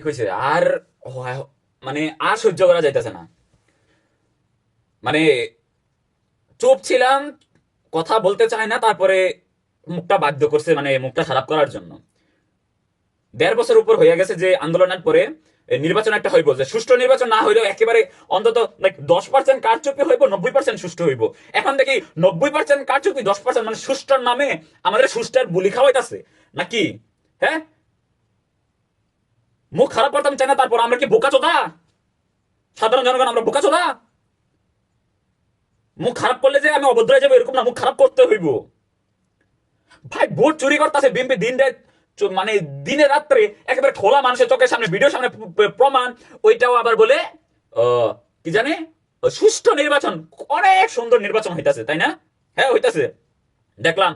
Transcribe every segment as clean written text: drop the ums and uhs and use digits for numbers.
হয়েছে আর মানে আর সহ্য করা যাইতেছে না। মানে চুপ ছিলাম, কথা বলতে চাই না, তারপরে মুখটা বাধ্য করছে, মানে মুখটা খারাপ করার জন্য। 1.5 বছর উপর হয়ে গেছে যে আন্দোলনের পরে নির্বাচন একটা হইব, যে সুষ্ঠু নির্বাচন না হইলেও একেবারে অন্তত 10% কারচুপি হইব, 90% সুষ্ঠু হইব। এখন দেখি 90% কারচুপি, 10% মানে সুষ্ঠুর নামে আমাদের সুষ্ঠুর বুলি খাওয়াইতেছে নাকি? হ্যাঁ, মুখ খারাপ করতাম চাই না, তারপর আমরা কি বোকা চোদা? সাধারণ জনগণ আমরা বোকা চোদা? মুখ খারাপ করলে যে আমি অভদ্র হয়ে যাবো এরকম না, মুখ খারাপ করতে হইব। ভাই ভোট চুরি করতেছে বিএনপি দিন রাত, মানে দিনে রাত্রে একেবারে খোলা মানুষের চোখের সামনে, ভিডিওর সামনে প্রমাণ। ওইটাও আবার বলে কি জানে সুষ্ঠু নির্বাচন, অনেক সুন্দর নির্বাচন হইতাছে, তাই না? হ্যাঁ হইতাছে, দেখলাম,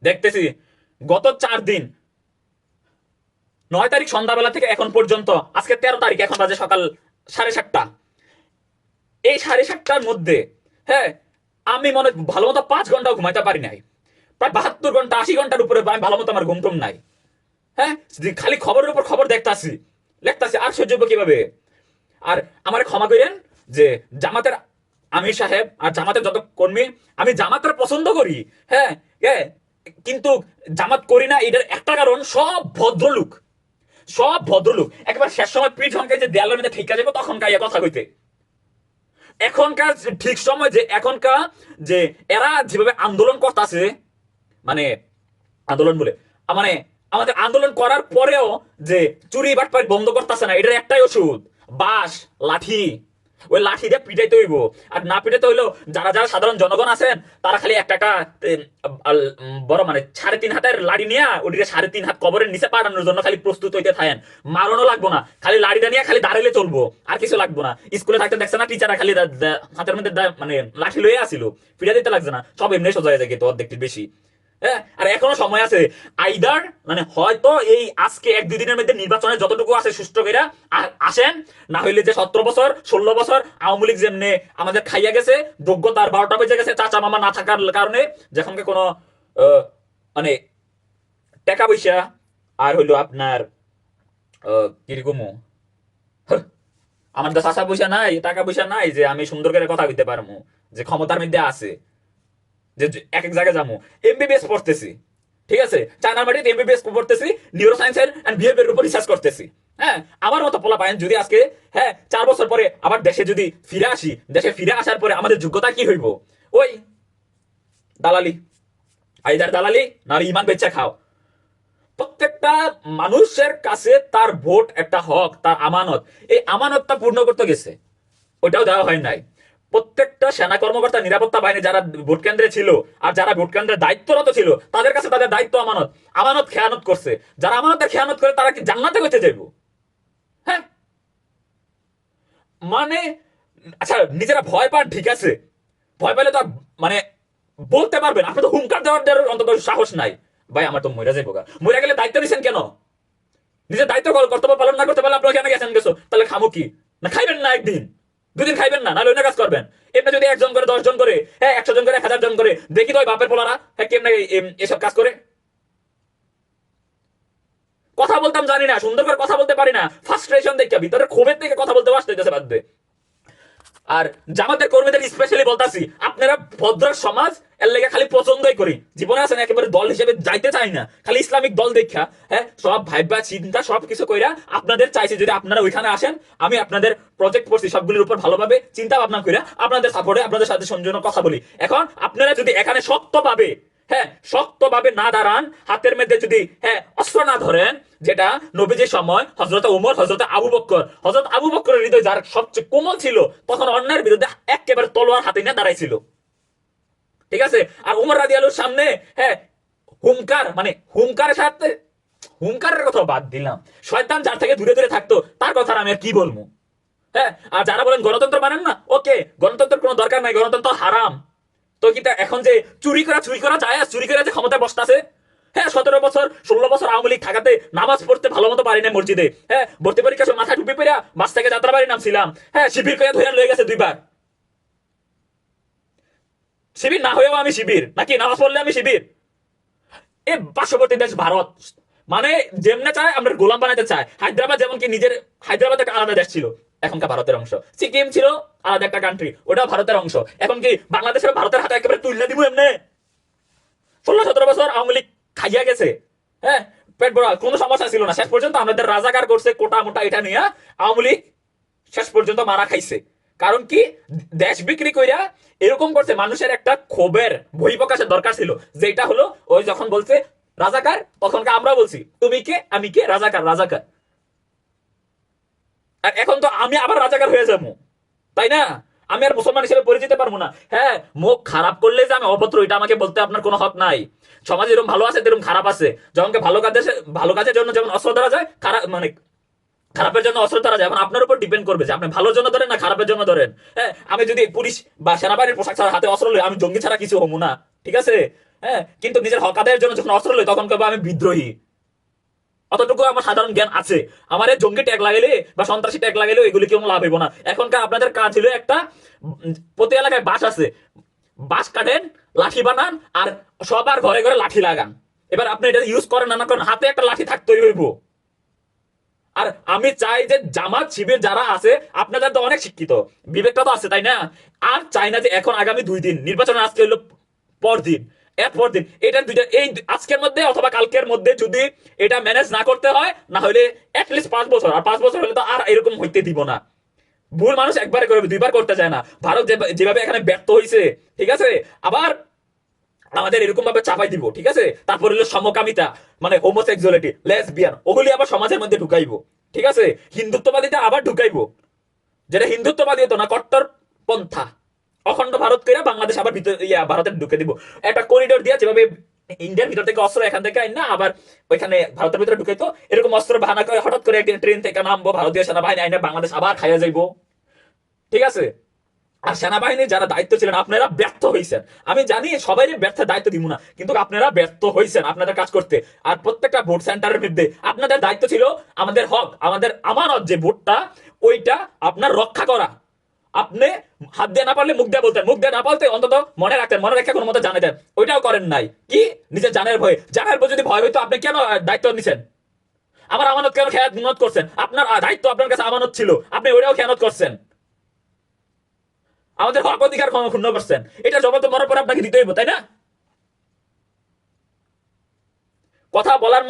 দেখতেছি। গত 4 দিন, 9 তারিখ সন্ধ্যাবেলা থেকে এখন পর্যন্ত, আজকে 13 তারিখ, এখন বাজে সকাল 7:30। এই 7:30টার মধ্যে, হ্যাঁ, আমি মনে ভালো মতো 5 ঘন্টাও ঘুমাইতে পারি নাই। প্রায় 72 ঘন্টা, 80 ঘন্টার উপরে আমি ভালো মতো আমার ঘুম টুম নাই। হ্যাঁ, খালি খবরের উপর খবর দেখতাছি, লেখতাছি, আর সহ্য হইবো কিভাবে? আর আমার ক্ষমা করেন যে জামাতের আমির সাহেব আর জামাতের যত কর্মী, আমি জামাতের পছন্দ করি, হ্যাঁ, হ্যাঁ, কিন্তু জামাত করি না এটার একটা কারণ, সব ভদ্রলোক, সব ভদ্রলোক একবার শেষ সময় পিঠ হনকে যে দেয়ালের মধ্যে ঠিক যাবো তখন কাইয়া কথা কইতে। এখনকার ঠিক সময় যে এখনকার যে এরা যেভাবে আন্দোলন করতেছে, মানে আন্দোলন বলে মানে আমাদের আন্দোলন করার পরেও যে চুরি বাটপাট বন্ধ করতেছে না, এটার একটাই ওষুধ, বাঁশ, লাঠি। ওই লাঠি দিয়ে পিটাইতে হইব। আর না পিটাইতে হইলেও যারা যারা সাধারণ জনগণ আছেন, তারা খালি একটা বড় মানে 3.5 হাতের লাড়ি নিয়ে ওটিকে 3.5 হাত কবরের নিচে পাঠানোর জন্য খালি প্রস্তুত হইতে থাকেন। মারণও লাগবো না, খালি লাড়িটা নিয়ে খালি দাঁড়াইলে চলবো, আর কিছু লাগবো না। স্কুলে থাকতে দেখছে না টিচাররা খালি হাতের মধ্যে মানে লাঠি লইয়া আসিল, পিটা দিতে লাগছে না, সব এমনি সোজা হয়ে যায় কিন্তু অর্ধেকটির বেশি। হ্যাঁ, আর এখনো সময় আছে। আইদার মানে হয়তো এই আজকে 1-2 দিনের মধ্যে নির্বাচনে যতটুকু আছে সুষ্ঠু করে আসেন, না হইলে যে 17 বছর 16 বছর আওয়ামী লীগ যেমনে আমাদের খাইয়া গেছে, যোগ্যতার 12টা বেজে গেছে চাচা মামা না থাকার কারণে, যখনকে কোনো মানে টাকা পয়সা আর হইলো আপনার কিরকম, আমার তো চাচা পয়সা নাই, টাকা পয়সা নাই যে আমি সুন্দর করে কথা কইতে পারবো, যে ক্ষমতার মধ্যে আছে, যে এক এক জায়গায় যাবো। এমবিবিএস পড়তেছি, ঠিক আছে, চায়নার মাটিতে এমবিবিএস পড়তেছি, নিউরো সায়েন্স এন্ড বিহেভিয়ার উপর রিসার্চ করতেছি। হ্যাঁ, আমার মতো পোলা পায়েন যদি আজকে, হ্যাঁ, 4 বছর পরে আবার দেশে যদি ফিরে আসি, দেশে ফিরে আসার পরে আমাদের যোগ্যতা কি হইব? ওই দালালি, আইদার দালালি নাহলে ইমান বেচা খাও। প্রত্যেকটা মানুষের কাছে তার ভোট একটা হক, তার আমানত। এই আমানতটা পূর্ণ করতে গেছে, ওইটাও দেওয়া হয় নাই। প্রত্যেকটা সেনা কর্মকর্তা, নিরাপত্তা বাহিনী যারা ভোট কেন্দ্রে ছিল আর যারা ভোট কেন্দ্রে দায়িত্বরত ছিল, তাদের কাছে তাদের দায়িত্ব আমানত, আমানত খেয়ানত করছে। যারা আমানতের খেয়ানত করে তারা কি জান্নাতে করতে যাইব? হ্যাঁ, মানে আচ্ছা, নিজেরা ভয় পান ঠিক আছে, ভয় পাইলে তো মানে বলতে পারবেন, আপনি তো হুঙ্কার দেওয়ার অন্তত সাহস নাই। ভাই আমার তো মরে যাইব গা, মরে গেলে দায়িত্ব দিচ্ছেন কেন? নিজের দায়িত্ব কর্তব্য পালন না করতে পারলে আপনি ওখানে গেছেন গেছো, তাহলে খামো কি? না খাইবেন না, একদিন 2 দিন খাইবেন না, নাহলে অন্য কাজ করবেন। এমনি যদি 1 জন করে, 10 জন করে, হ্যাঁ, 100 জন করে, 1000 জন করে, দেখি তো ওই বাপের পোলারা, হ্যাঁ, কেমনে এসব কাজ করে। কথা বলতাম জানি না, সুন্দর করে কথা বলতে পারি না, ফার্স্ট্রেশন দেখে ভিতরে ক্ষোভের থেকে কথা বলতে আসতে বাধ্য। আর জামাতের কর্মীদের স্পেশালি বলতাছি, আপনারা ভদ্র সমাজ, এর লেগে খালি পছন্দই করি, জীবনে আছেন একেবারে দল হিসেবে যাইতে চাই না, খালি ইসলামিক দল দেখা, হ্যাঁ, সব ভাইবা চিন্তা সব কিছু কইরা আপনাদের চাইছি যদি আপনারা ওইখানে আসেন, আমি আপনাদের প্রজেক্ট করছি সবগুলির উপর ভালোভাবে চিন্তা ভাবনা কইরা আপনাদের সাপোর্টে আপনাদের সাথে সৌজন্য কথা বলি। এখন আপনারা যদি এখানে শক্তভাবে, হ্যাঁ, শক্তভাবে না দাঁড়ান, হাতের মধ্যে যদি, হ্যাঁ, অস্ত্র না ধরেন, যেটা নবীজির সময় হযরত উমর, হযরত আবু বকর, হযরত আবু বকরের হৃদয় যার সবচেয়ে কোমল ছিল, তখন অন্যের বিরুদ্ধে একেবারে তলোয়ার হাতে নিয়ে দাঁড়াইছিল, ঠিক আছে। আর উমর রাদিয়াল্লাহুর সামনে, হ্যাঁ, হুঙ্কার, মানে হুঙ্কারের সাথে, হুঙ্কারের কথা বাদ দিলাম, শয়তান যার থেকে দূরে দূরে থাকতো তার কথা আমি আর কি বলবো? হ্যাঁ, আর যারা বলেন গণতন্ত্র মানেন না, ওকে, গণতন্ত্রের কোনো দরকার নাই, গণতন্ত্র হারাম। তো কিন্তু এখন যে চুরি করা যায়, চুরি করে যে ক্ষমতায় বসতেছে, হ্যাঁ, 17 বছর 16 বছর আওয়ামী লীগ থাকাতে নামাজ পড়তে ভালো মতো পারি না মসজিদে, হ্যাঁ, ভর্তি পরীক্ষার সময় মাথায় টুপি পরে বাস থেকে যাত্রাবাড়ি নামছিলাম, হ্যাঁ, শিবির করে ধরে লয়ে গেছে 2 বার। শিবির না হয়েও আমি শিবির নাকি, নামাজ পড়লে আমি শিবির? এ পার্শ্ববর্তী দেশ ভারত, মানে যেমনে চায় আমরা গোলাম বানাতে চায়। হায়দ্রাবাদ যেমন কি নিজের, হায়দ্রাবাদ একটা আলাদা দেশ ছিল, এখনকার ভারতের অংশ। সিকিম ছিল আলাদা একটা কান্ট্রি, ওটা ভারতের অংশ। এখন কি বাংলাদেশের ভারতের হাতে একেবারে তুলে দিব এমনি? 16-17 বছর আওয়ামী লীগ খাইয়া গেছে, হ্যাঁ, পেট ভরা, কোনো সমস্যা ছিল না। শেষ পর্যন্ত আমাদের রাজাকার করছে কোটা মোটা, এটা নিয়ে আওয়ামী লীগ শেষ পর্যন্ত মারা খাইছে। কারণ কি, দেশ বিক্রি কইরা এরকম করছে। মানুষের একটা ক্ষোভের বহিঃপ্রকাশের দরকার ছিল, যেটা হলো ওই যখন বলছে রাজাকার, তখনকে আমরা বলছি তুমি কে আমি কে, রাজাকার রাজাকার। আর এখন তো আমি আবার রাজাকার হয়ে যাবো, তাই না? আমি আর মুসলমান হিসেবে পরিচিত পারবো না। হ্যাঁ, মুখ খারাপ করলে যে আমি অভদ্র, এটা আমাকে বলতে আপনার কোনো হক নাই। সমাজ এরকম ভালো আছে, এরকম খারাপ আছে। যখন ভালো কাজের জন্য যেমন অস্ত্র ধরা যায়, খারাপ মানে খারাপের জন্য অস্ত্র ধরা যায়। এখন আপনার উপর ডিপেন্ড করবে যে আপনি ভালোর জন্য ধরেন না খারাপের জন্য ধরেন। হ্যাঁ, আমি যদি পুলিশ বা সেনাবাহিনীর পোশাক ছাড়া হাতে অস্ত্র লই, আমি জঙ্গি ছাড়া কিছু হবো না, ঠিক আছে? হ্যাঁ, কিন্তু নিজের হক আদায়ের জন্য যখন অস্ত্র লই, তখন কেবল আমি বিদ্রোহী। অতটুকু আমার সাধারণ জ্ঞান আছে। আমার এই জঙ্গি ট্যাগ লাগাইলে বা সন্ত্রাসী ট্যাগ লাগাইলে এগুলি কেউ লাভ হইব না। এখনকার আপনাদের কাজ হলো একটা, প্রতি এলাকায় বাস আছে, বাস কাটেন, লাঠি বানান, আর সবার ঘরে ঘরে লাঠি লাগান। এবার আপনি এটা ইউজ করেন না করেন, হাতে একটা লাঠি থাকতেই হইব। আর আমি চাই যে জামাত শিবির যারা আছে, আপনাদের তো অনেক শিক্ষিত, বিবেকটা তো আছে, তাই না? আর চাই না যে এখন আগামী 2 দিন, নির্বাচনের আজকে হলো পরদিন, এরপর দিন, এটা দুইটা এই আজকের মধ্যে অথবা কালকের মধ্যে যদি এটা ম্যানেজ না করতে হয়, না হলে অ্যাটলিস্ট 5 বছর, আর 5 বছর হলে তো আর এরকম হইতে দিব না। ভুল মানুষ একবারে করবে, দুইবার করতে চায় না। ভারত যেভাবে এখানে ব্যর্থ হয়েছে, ঠিক আছে, আবার আমাদের এরকম ভাবে চাপাই দিব, ঠিক আছে? তারপর হলো সমকামিতা, মানে হোমোসেক্সুয়ালিটি, লেসবিয়ান, ওগুলি আবার সমাজের মধ্যে ঢুকাইবো, ঠিক আছে? হিন্দুত্ববাদীটা আবার ঢুকাইবো, যেটা হিন্দুত্ববাদী হতো না, কট্টর পন্থা। অখণ্ড ভারত করে বাংলাদেশ আবার ভিতরে ভারতে ঢুকে দিব একটা করিডোর দিয়ে, যেভাবে ইন্ডিয়ার ভিতর থেকে অস্ত্র এখান থেকে আইন না আবার ওইখানে ভারতের ভিতরে ঢুকাইতো, এরকম অস্ত্র বাহানা করে হঠাৎ করে একদিন ট্রেন থেকে নামবো, ভারতীয় সেনাবাহিনী আইনে বাংলাদেশ আবার খাইয়া যাইবো, ঠিক আছে? আর সেনাবাহিনীর যারা দায়িত্ব ছিলেন, আপনারা ব্যর্থ হয়েছেন। আমি জানি সবাই ব্যর্থের দায়িত্ব দিব না, কিন্তু আপনারা ব্যর্থ হয়েছেন আপনাদের কাজ করতে। আর প্রত্যেকটা ভোট সেন্টারের মধ্যে আপনাদের দায়িত্ব ছিল আমাদের হক, আমাদের আমানত যে ভোটটা, ওইটা আপনার রক্ষা করা। আপনি হাত দিয়ে না পারলে মুখ দিয়ে বলতেন, মুখ দিয়ে না পারতে অন্তত মনে রাখতেন, মনে রেখে কোনো মতো জানাই দেন। ওইটাও করেন নাই। কি, নিজের জানের ভয়ে? জানের ভয় যদি ভয় হইতো, আপনি কেন দায়িত্ব নিছেন? আমার আমানত কেন খেয়ানত করছেন? আপনার দায়িত্ব আপনার কাছে আমানত ছিল, আপনি ওইটাও খেয়ানত করছেন। আমাদের হক অধিকার ক্ষুণ্ণ করছেন, এটা জবাব তো মরার পর আপনাকে দিতে হইব, তাই না? কথা বলার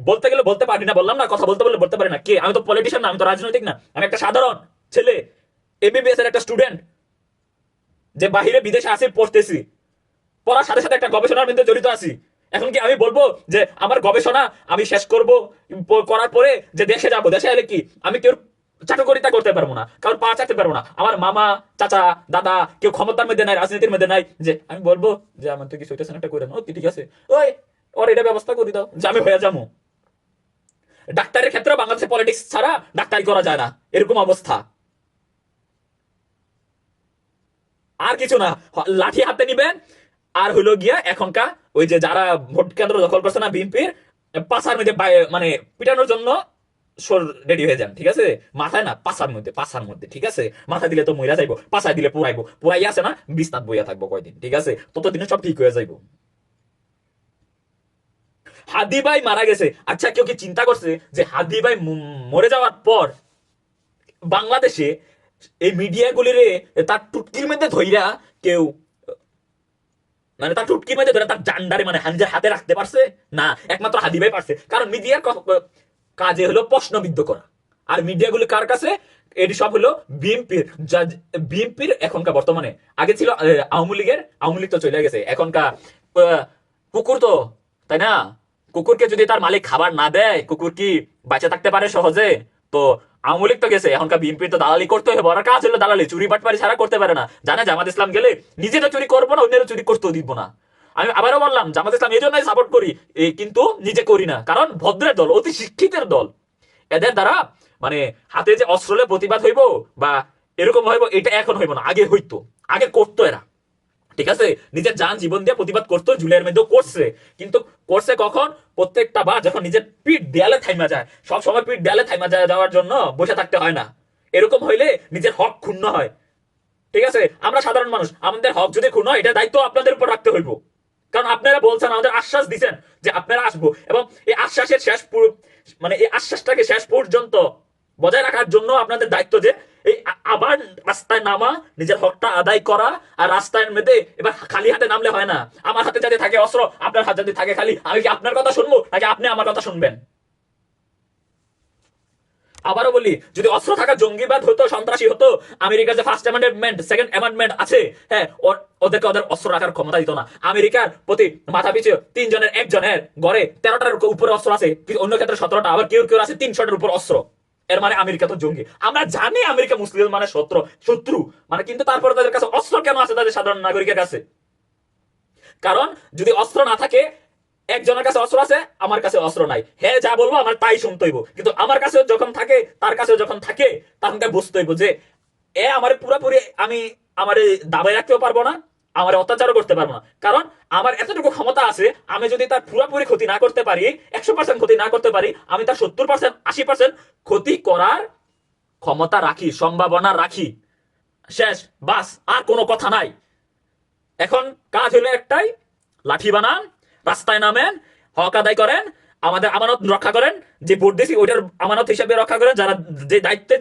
বলতে গেলে বলতে পারি না, বললাম না, কথা বলতে বললে বলতে পারি না। কে? আমি তো পলিটিশিয়ান না, আমি তো রাজনৈতিক না, আমি একটা সাধারণ ছেলে, এমবিবিএস এর একটা স্টুডেন্ট, যে বাহিরে বিদেশে আসি, পড়তেছি, পড়ার সাথে সাথে একটা গবেষণার মধ্যে জড়িত আছি। এখন কি আমি বলবো যে আমার গবেষণা আমি শেষ করব, করার পরে যে দেশে যাব, দেশে এলে কি আমি কেউ চাটুকরিতা করতে পারবো না, কারণ পা চাটতে পারবো না? আমার মামা, চাচা, দাদা কেউ ক্ষমতার মধ্যে নাই, রাজনীতির মধ্যে নাই, যে আমি বলবো যে আমার তো কিছু হইতেছে না, একটা করে নাও, ঠিক আছে, ওই ওর এটা ব্যবস্থা করে দাও যে আমি হয়ে যাবো। ডাক্তারের ক্ষেত্রে বাংলাদেশে পলিটিক্স ছাড়া ডাক্তারি করা যায় না, এরকম অবস্থা। আর কিছু না, লাঠি হাতে নিবেন, আর হইলো গিয়া এখনকার ওই যে যারা ভোট কেন্দ্র দখল করছে না বিএনপির, পাশার মধ্যে মানে পিটানোর জন্য রেডি হয়ে যান, ঠিক আছে? মাথায় না, পাশার মধ্যে, ঠিক আছে? মাথা দিলে তো মহিলা যাইবো, পাশায় দিলে পুরাইবো, পুরাই আছে না, বিস্তার বইয়া থাকবো কয়দিন, ঠিক আছে? ততদিনে সব ঠিক হয়ে যাইবো। হাদি ভাই মারা গেছে, আচ্ছা কেউ কি চিন্তা করছে যে হাদি ভাই মরে যাওয়ার পর বাংলাদেশে এই মিডিয়াগুলিরে তার টুটকির মধ্যে ধইরা কেউ, মানে তার টুটকির মধ্যে ধরে তার জান্ডারে মানে নিজের হাতে রাখতে পারছে? না, একমাত্র হাদি ভাই পারছে। কারণ মিডিয়ার কাজে হলো প্রশ্নবিদ্ধ করা। আর মিডিয়াগুলি কার কাছে? এটি সব হলো বিএনপির। বিএনপির এখনকার বর্তমানে, আগে ছিল আওয়ামী লীগের, আওয়ামী লীগ তো চলে গেছে, এখনকার কুকুর তো, তাই না? কুকুরকে যদি তার মালিক খাবার না দেয়, কুকুর কি বাঁচে থাকতে পারে সহজে? তো আওয়ামী লীগ তো গেছে, এখনকার বিএনপি তো দালালি করতে হবে, বড় কাজ হলো দালালি, চুরি বাটপারি ছাড়া করতে পারে না। জানে জামাত ইসলাম গেলে নিজেরা চুরি করবো না, অন্যেরা চুরি করতেও দিব না। আমি আবারও বললাম, জামাত ইসলাম এই জন্যই সাপোর্ট করি, কিন্তু নিজে করি না, কারণ ভদ্রের দল, অতি শিক্ষিতের দল, এদের দ্বারা মানে হাতে যে অস্ত্রলে প্রতিবাদ হইব বা এরকম হইব, এটা এখন হইব না, আগে হইতো, আগে করতো এরা, ঠিক আছে? নিজের জান জীবন দিয়ে প্রতিবাদ করতো, জুলের মধ্যেও করছে, কিন্তু করছে কখন? প্রত্যেকটা বার যখন নিজের পিঠ দেয়ালে থাইমা যায়। সব সময় পিঠ দেয়ালে থাইমা যাওয়ার জন্য বসে থাকতে হয় না। এরকম হইলে নিজের হক ক্ষুণ্ণ হয়, ঠিক আছে? আমরা সাধারণ মানুষ, আমাদের হক যদি ক্ষুণ্ণ হয়, এটা দায়িত্ব আপনাদের উপর রাখতে হইব। কারণ আপনারা বলছেন, আমাদের আশ্বাস দিচ্ছেন যে আপনারা আসবো, এবং এই আশ্বাসের মানে এই আশ্বাসটাকে শেষ পর্যন্ত বজায় রাখার জন্য আপনাদের দায়িত্ব যে এই আবার রাস্তায় নামা, নিজের হকটা আদায় করা। আর রাস্তার মধ্যে এবার খালি হাতে নামলে হয় না। আমার হাতে যাতে থাকে অস্ত্র, আপনার হাতে যদি থাকে খালি, আমি কি আপনার কথা শুনবো নাকি আপনি আমার কথা শুনবেন? আবারও বলি, যদি অস্ত্র থাকা জঙ্গিবাদ হতো, সন্ত্রাসী হতো, আমেরিকার যে ফার্স্ট অ্যামেন্ডমেন্ট, সেকেন্ড অ্যামেন্ডমেন্ট আছে, হ্যাঁ, ওদেরকে ওদের অস্ত্র রাখার ক্ষমতা দিত না। আমেরিকার প্রতি মাথা পিছু 3 জনের একজনের ঘরে 13টার উপরে অস্ত্র আছে, অন্য ক্ষেত্রে 17টা, আবার কেউ কেউ আছে 300টার উপর অস্ত্র। এর মানে আমেরিকা তো জঙ্গি। আমরা জানি আমেরিকা মুসলিম মানে শত্রু মানে, কিন্তু তারপরে তাদের কাছে অস্ত্র কেন আছে তাদের সাধারণ নাগরিকের কাছে? কারণ যদি অস্ত্র না থাকে, একজনের কাছে অস্ত্র আছে, আমার কাছে অস্ত্র নাই, হ্যাঁ যা বলবো আমার তাই শুনতে হইব। কিন্তু আমার কাছে যখন থাকে, তার কাছে যখন থাকে, তখন বুঝতে হইব যে এ আমার পুরোপুরি আমি আমার দাবায় রাখতেও পারবো না, আমার অত্যাচারও করতে পারবো না। কারণ আমার এতটুকু ক্ষমতা আছে, আমি যদি তার পুরোপুরি ক্ষতি না করতে পারি, 100% ক্ষতি না করতে পারি, আমি তার 70%, 80% ক্ষতি করার ক্ষমতা রাখি, সম্ভাবনা রাখি। শেষ, বাস, আর কোনো কথা নাই। এখন কাজ হলো একটাই, লাঠি বানান, রাস্তায় নামেন, হক আদায় করেন, আমাদের আমানত রক্ষা করেন, যে ভোট দিয়েছি ওইটার আমানত হিসাবে রক্ষা করেন, যারা যে দায়িত্বে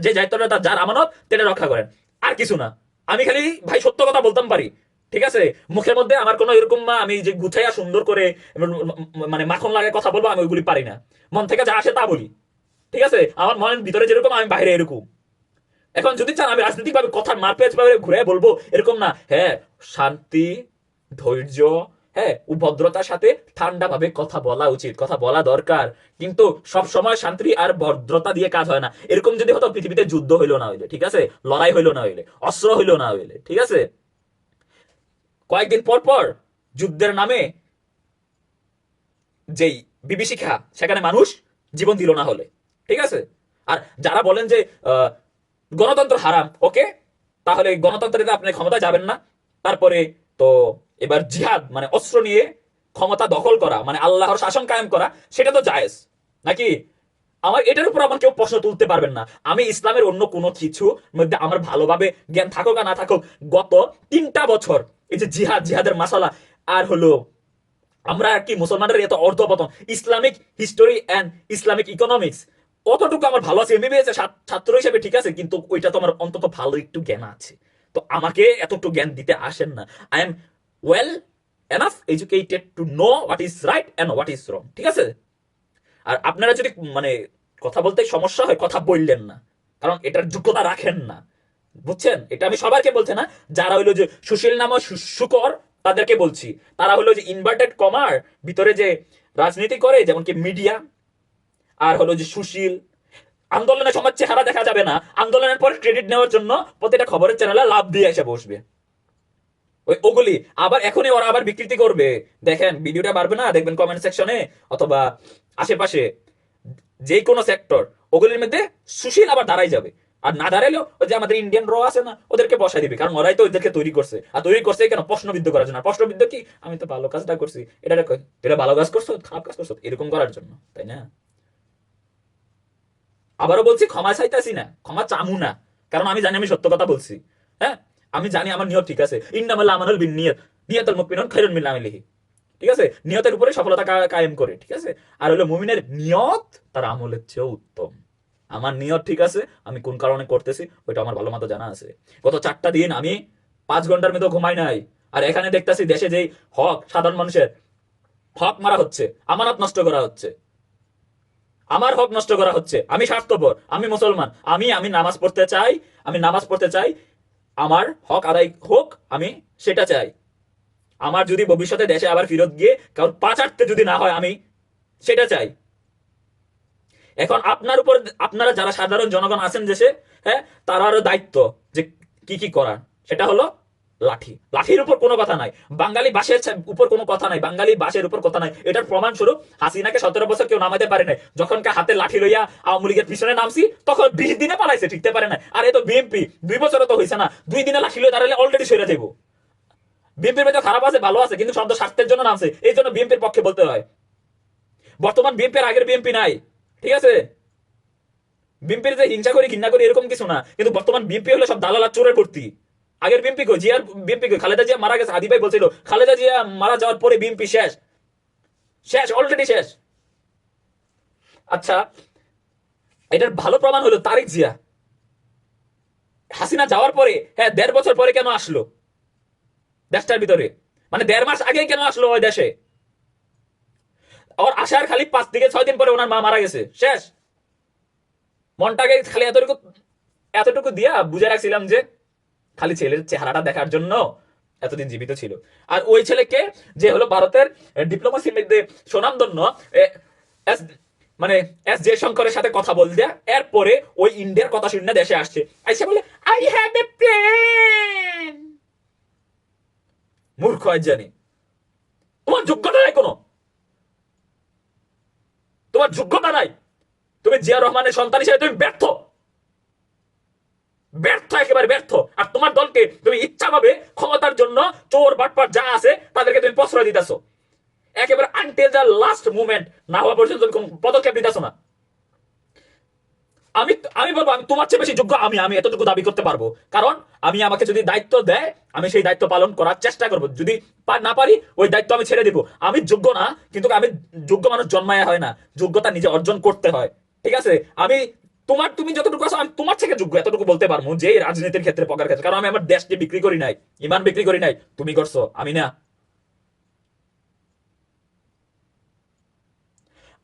যে দায়িত্বটা যার আমানত তেটা রক্ষা করেন, আর কিছু না। আমি খালি ভাই সত্য কথা বলতাম পারি, ঠিক আছে? মুখের মধ্যে আমার কোনো এরকম আমি যে গুছাইয়া সুন্দর করে মানে মাখন লাগে কথা বলবো, আমি ওইগুলি পারি না। মন থেকে যা আসে তা বলি, ঠিক আছে? আমার মনের ভিতরে যেরকম, আমি বাইরে এরকম। এখন যদি চান আমি রাজনৈতিক ভাবে কথার মারপেচ ভাবে ঘুরে বলবো, এরকম না। হ্যাঁ, শান্তি, ধৈর্য, হ্যাঁ, ভদ্রতার সাথে ঠান্ডা ভাবে কথা বলা উচিত, কথা বলা দরকার। কিন্তু সব সময় শান্তি আর ভদ্রতা দিয়ে কাজ হয় না। এরকম যদি হতো, পৃথিবীতে যুদ্ধ হইলো না হইলে, ঠিক আছে, লড়াই হইলো না হইলে, অস্ত্র হইলো না হইলে, ঠিক আছে, কয়েকদিন পর পর যুদ্ধের নামে যেই বিভীষিকা, সেখানে মানুষ জীবন দিল না হলে, ঠিক আছে। আর যারা বলেন যে গণতন্ত্র হারাম, ওকে, তাহলে গণতন্ত্রের আপনি ক্ষমতা যাবেন না, তারপরে তো এবার জিহাদ মানে অস্ত্র নিয়ে ক্ষমতা দখল করা, মানে আল্লাহর শাসন কায়েম করা, সেটা তো জায়েজ নাকি? আমার এটার উপর আমার কেউ প্রশ্ন তুলতে পারবেন না। আমি ইসলামের অন্য কোনো কিছু মধ্যে আমার ভালোভাবে জ্ঞান থাকুক আর না থাকুক, গত 3টা বছর এই যে জিহাদের মাসালা, আর হলো আমরা কি মুসলমানদের এত অর্ধপতন, Islamic history and Islamic economics, অতটুকু আমার ভালো আছে, এমবিবিএস ছাত্র হিসেবে, ঠিক আছে, কিন্তু ওইটা তো আমার অন্তত ভালো একটু জ্ঞান আছে। তো আমাকে এতটুকু জ্ঞান দিতে আসেন না। I am well enough educated to know what is right and what is wrong, ঠিক আছে? আর আপনারা যদি মানে কথা বলতে সমস্যা হয়, কথা বললেন না, কারণ এটার যোগ্যতা রাখেন না, বুঝছেন? এটা আমি সবাইকে বলছি না, যারা হইলো যে সুশীল নাম সুকর, তাদেরকে বলছি। তারা হলো যে ইনভার্টেড কমার ভিতরে যে রাজনীতি করে, যেমন কি মিডিয়া, আর হলো যে সুশীল, আন্দোলনের সময় চেহারা দেখা যাবে না, আন্দোলনের পর ক্রেডিট নেওয়ার জন্য প্রতিটা খবরের চ্যানেলে লাভ দিয়ে এসে বসবে। ওগুলি আবার এখনই ওরা আবার বিকৃতি করবে। দেখেন ভিডিওটা বাড়বে না, দেখবেন কমেন্ট সেকশনে অথবা আশেপাশে যে কোনো সেক্টর, ওগুলির মধ্যে সুশীল আবার দাঁড়াই যাবে। আর না দাঁড়াইলেও ওই যে আমাদের ইন্ডিয়ান র আছে না, ওদেরকে বসাই দিবে, কারণ ওরাই তো ওদেরকে তৈরি করছে। আর তৈরি করছে কেন? প্রশ্নবিদ্ধ করার জন্য। প্রশ্নবিদ্ধ কি, আমি তো ভালো কাজটা করছি, এটা ভালো কাজ করছো, খারাপ কাজ করছো, এরকম করার জন্য, তাই না? আবারও বলছি, ক্ষমা চাইতেছি না, ক্ষমা চামু না, কারণ আমি জানি আমি সত্য কথা বলছি। হ্যাঁ, আমি জানি আমার নিয়ত ঠিক আছে। ইন্নামাল আমানুল বিন নিয়ত, নিয়তুল মুমিনুন খায়রুন মিন আমিলিহি, ঠিক আছে? নিয়তের উপরে সফলতা কায়েম করে, ঠিক আছে? আর হলো মুমিনের নিয়ত তার আমলের চেয়েও উত্তম। আমার নিয়ত ঠিক আছে, আমি কোন কারণে করতেছি ওইটা আমার ভালো মতো জানা আছে। গত 4টা দিন আমি 5 ঘন্টার মতো ঘুমাই নাই। আর এখানে দেখতেছি দেশে যেই হক, সাধারণ মানুষের হক মারা হচ্ছে, আমানত নষ্ট করা হচ্ছে, আমার হক নষ্ট করা হচ্ছে। আমি স্বার্থপর, আমি মুসলমান, আমি আমি নামাজ পড়তে চাই, আমি নামাজ পড়তে চাই, আমার হক আদায় হোক, আমি সেটা চাই। আমার যদি ভবিষ্যতে দেশে আবার ফেরত গিয়ে কারণ পাচারতে যদি না হয়, আমি সেটা চাই। এখন আপনার উপর, আপনারা যারা সাধারণ জনগণ আছেন দেশে, হ্যাঁ, তারারও দায়িত্ব যে কি কি করার। সেটা হলো লাঠি, লাঠির উপর কোনো কথা নাই, বাঙালি বাসের উপর কোনো কথা নাই, বাঙালি বাসের উপর কথা নাই। এটার প্রমাণ স্বরূপ হাসিনাকে 17 বছর কেউ নামাতে পারে নাই। যখন হাতে লাঠি লইয়া আওয়ামী লীগের পিছনে নামছি, তখন 20 দিনে পালাইছে, ঠিকতে পারে না। আর এ তো বিএনপি, 2 বছরে তো হয়েছে না, 2 দিনে লাঠি লইয়া দাঁড়ালে অলরেডি সরে যাবো। বিএনপির মধ্যে খারাপ আছে, ভালো আছে, কিন্তু শব্দ স্বার্থের জন্য নামছে, এই জন্য বিএনপির পক্ষে বলতে হয়। বর্তমান বিএনপির আগের বিএনপি নাই, ঠিক আছে? বিএনপির যে হিংসা করি ঘৃণা করি এরকম কিছু না, কিন্তু বর্তমান বিএনপি হলে সব দালাল চোরে ভর্তি। আগের বিএনপি কই, জিয়ার বিএনপি কই? খালেদা জিয়া মারা গেছে, হাদি ভাই বলছিল খালেদা জিয়া মারা যাওয়ার পরে বিএনপি শেষ, শেষ, অলরেডি শেষ। আচ্ছা, এটার ভালো প্রমাণ হলো তারেক জিয়া হাসিনা যাওয়ার পরে, হ্যাঁ 1.5 বছর পরে কেন আসলো দেশটার ভিতরে, মানে 1.5 মাস আগে কেন আসলো ওই দেশে? ওর আসার খালি 5 থেকে 6 দিন পরে ওনার মা মারা গেছে, শেষ। মনটাকে খালি এতটুকু এতটুকু দিয়া বুঝে রাখছিলাম যে খালি ছেলের চেহারাটা দেখার জন্য এতদিন জীবিত ছিল। আর ওই ছেলেকে, যে হলো ভারতের ডিপ্লোমাসির মধ্যে সুনামধন্য এস, মানে এস জয়শঙ্করের সাথে কথা বল দেয়া, এরপরে ওই ইন্ডিয়ার কথা শুনে দেশে আসছে, আইসা বলে আই হ্যাভ এ প্লেন। মূর্খ আজ জানি, তোমার যোগ্যতা নাই কোনো, তোমার যোগ্যতা নাই। তুমি জিয়া রহমানের সন্তান হিসেবে তুমি ব্যর্থ, ব্যর্থ, একেবারে ব্যর্থ। আর তোমার দলকে তুমি ইচ্ছা ভাবে ক্ষমতার জন্য চোর বাটপার যা আছে তাদেরকে তুমি প্রশ্রয় দিতেছো, একেবারে আনটিল দ্য লাস্ট মুভমেন্ট না হওয়া পর্যন্ত তুমি কোন পদক্ষেপ নিতেছো না। আমি আমি বলবো আমি তোমার চেয়ে বেশি যোগ্য, আমি আমি এতটুকু দাবি করতে পারবো, কারণ আমি, আমাকে যদি দায়িত্ব দেয় আমি সেই দায়িত্ব পালন করার চেষ্টা করবো, যদি না পারি ওই দায়িত্ব আমি ছেড়ে দিব। আমি যোগ্য না, কিন্তু আমি, যোগ্য মানুষ জন্মায় হয় না, যোগ্যতা নিজে অর্জন করতে হয়, ঠিক আছে? আমি তুমি যতটুকু আছো আমি তোমার থেকে যোগ্য, এতটুকু বলতে পারবো, যে এই রাজনীতির ক্ষেত্রে পকার ক্ষেত্রে, কারণ আমি আমার দেশকে বিক্রি করি নাই, ইমান বিক্রি করি নাই, তুমি করছো, আমি না।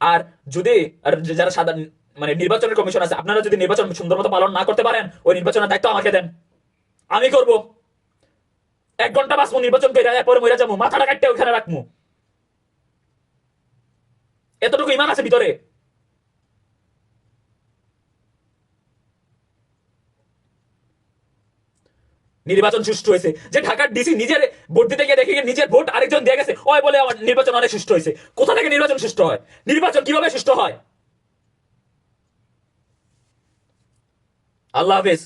আর যদি, আর যারা সাধারণ, মানে নির্বাচনের কমিশন আছে, আপনারা যদি নির্বাচন সুন্দর মতো পালন না করতে পারেন, ওই নির্বাচনের দায়িত্ব আমাকে দেন, আমি করব। 1 ঘন্টা বাঁচবো নির্বাচন করে, এরপরে মরে যাবো, মাথাটা কাটতে ওখানে রাখবো, এতটুকু ইমান আছে ভিতরে। নির্বাচন সুষ্ঠু হয়েছে, যে ঢাকার ডিসি নিজের ভোট দিতে গিয়ে দেখে নিজের ভোট আরেকজন দিয়ে গেছে, ওই বলে আমার নির্বাচন অনেক সুষ্ঠু হয়েছে। কোথা থেকে নির্বাচন সুষ্ঠু হয়? নির্বাচন কিভাবে সুষ্ঠু হয়? আল্লাহ হাফেজ।